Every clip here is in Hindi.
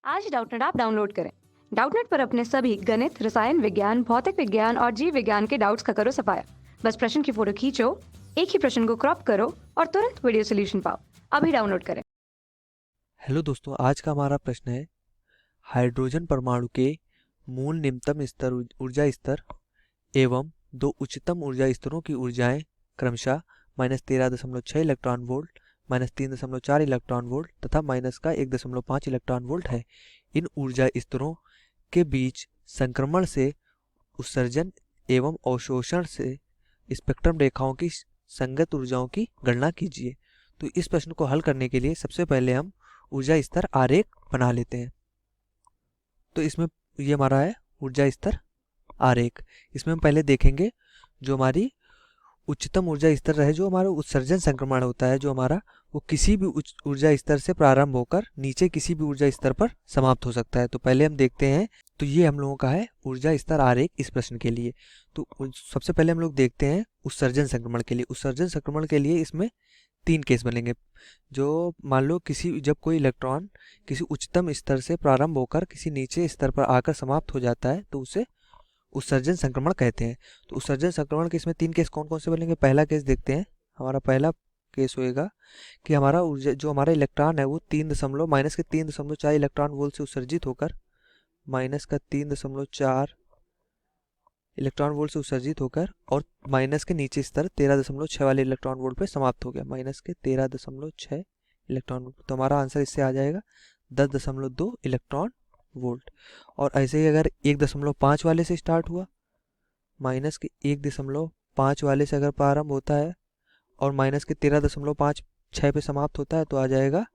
आज ही डाउटनेट ऐप डाउनलोड करें। डाउटनेट पर अपने सभी गणित, रसायन विज्ञान, भौतिक विज्ञान और जीव विज्ञान के डाउट्स का करो सफाया। बस प्रश्न की फोटो खींचो, एक ही प्रश्न को क्रॉप करो और तुरंत वीडियो सोल्यूशन पाओ। अभी डाउनलोड करें। हेलो दोस्तों, आज का हमारा प्रश्न है हाइड्रोजन परमाणु के मूल निम्नतम स्तर ऊर्जा स्तर एवं दो उच्चतम ऊर्जा स्तरों की ऊर्जाएं क्रमशः -13.6 इलेक्ट्रॉन वोल्ट, -3.4 इलेक्ट्रॉन वोल्ट तथा -1.5 इलेक्ट्रॉन वोल्ट है। इन ऊर्जा स्तरों के बीच संक्रमण से उत्सर्जन एवं अवशोषण से स्पेक्ट्रम रेखाओं की संगत ऊर्जाओं की गणना कीजिए। तो इस प्रश्न को हल करने के लिए सबसे पहले हम ऊर्जा स्तर आरेख बना लेते हैं। तो इसमें ये हमारा है ऊर्जा स्तर आरेख। इसमें हम पहले देखेंगे जो हमारी उच्चतम ऊर्जा स्तर रहे, जो हमारा उत्सर्जन संक्रमण होता है, जो हमारा वो किसी भी उच्च ऊर्जा स्तर से प्रारंभ होकर नीचे किसी भी ऊर्जा स्तर पर समाप्त हो सकता है। तो पहले हम देखते हैं, तो ये हम लोगों का है ऊर्जा स्तर आरेख इस प्रश्न के लिए। तो सबसे पहले हम लोग देखते हैं उत्सर्जन संक्रमण के लिए। उत्सर्जन संक्रमण के लिए इसमें 3 केस बनेंगे। जो मान लो जब कोई इलेक्ट्रॉन किसी उच्चतम स्तर से प्रारंभ होकर किसी नीचे स्तर पर आकर समाप्त हो जाता है तो उसे उत्सर्जन संक्रमण कहते हैं। तो उत्सर्जन संक्रमण के इसमें 3 केस कौन कौन से बनेंगे। पहला केस देखते हैं। हमारा पहला केस होएगा कि हमारा ऊर्जा जो हमारा इलेक्ट्रॉन है वो -3.4 इलेक्ट्रॉन वोल्ट से उत्सर्जित होकर -3.4 इलेक्ट्रॉन वोल्ट से उत्सर्जित होकर और माइनस के नीचे स्तर 13.6 वाले इलेक्ट्रॉन वोल्ट पे समाप्त हो गया। -13.6 इलेक्ट्रॉन वोल्ट। तो हमारा आंसर इससे आ जाएगा 10.2 इलेक्ट्रॉन वोल्ट। और ऐसे ही अगर 1.5 वाले से स्टार्ट हुआ, -1.5 वाले से अगर प्रारंभ होता है और -13.56 पे समाप्त होता है तो आ जाएगा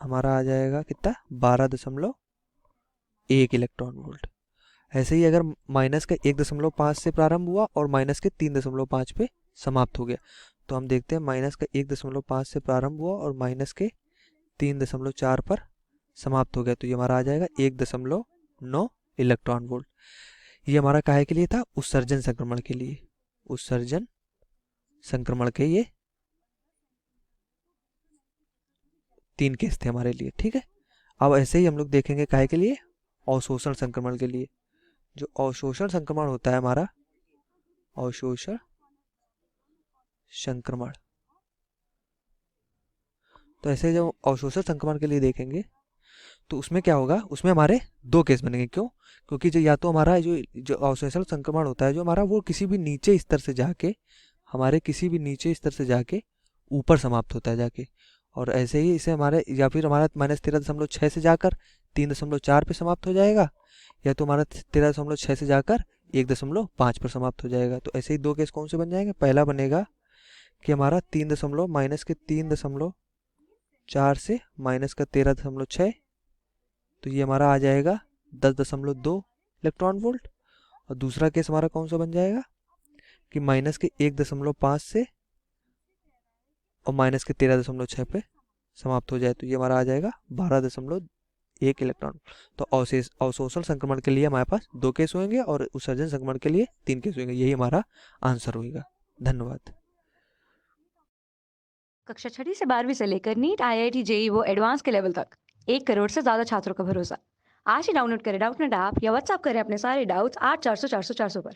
हमारा कितना 12.1 इलेक्ट्रॉन वोल्ट। ऐसे ही अगर -1.5 से प्रारंभ हुआ और -3.5 पे समाप्त हो गया तो हम देखते हैं -1.5 से प्रारंभ हुआ और -3.4 पर समाप्त हो गया तो ये हमारा आ जाएगा 1.9 इलेक्ट्रॉन वोल्ट। ये हमारा काहे के लिए था, उत्सर्जन संक्रमण के लिए। उत्सर्जन संक्रमण के ये 3 केस थे हमारे लिए। ठीक है, अब ऐसे ही हम लोग देखेंगे काहे के लिए, अवशोषण संक्रमण के लिए। जो अवशोषण संक्रमण होता है हमारा, अवशोषण संक्रमण, तो ऐसे जब अवशोषण संक्रमण के लिए देखेंगे तो उसमें क्या होगा, उसमें हमारे 2 केस बनेंगे। क्यों? क्योंकि जो या तो हमारा जो अवशोषण संक्रमण होता है जो हमारा वो किसी भी नीचे स्तर से जाके ऊपर समाप्त होता है जाके, और ऐसे ही इसे हमारे या फिर हमारा -13.6 से जाकर 3.4 पे समाप्त हो जाएगा, या तो हमारा 13.6 से जाकर 1.5 पर समाप्त हो जाएगा। तो ऐसे ही 2 केस कौन से बन जाएंगे। पहला बनेगा कि हमारा -3.4 से -13.6, तो ये हमारा आ जाएगा 10.2 इलेक्ट्रॉन वोल्ट। और दूसरा केस हमारा कौन सा बन जाएगा कि -1.5 से और -13.6 पे समाप्त हो जाए तो ये हमारा आ जाएगा 12.1 इलेक्ट्रॉन। तो अवशोषण संक्रमण के लिए हमारे पास 2 केस होंगे और उत्सर्जन संक्रमण के लिए 3 केस होंगे। यही हमारा आंसर होगा। धन्यवाद। कक्षा 6वीं से 12वीं से लेकर नीट, IIT, JEE वो एडवांस के लेवल तक 1 करोड़ से ज्यादा छात्रों का भरोसा। आज ही डाउनलोड करें डाउटनेट ऐप या व्हाट्सएप करें अपने सारे डाउट्स 8400 400 400 पर।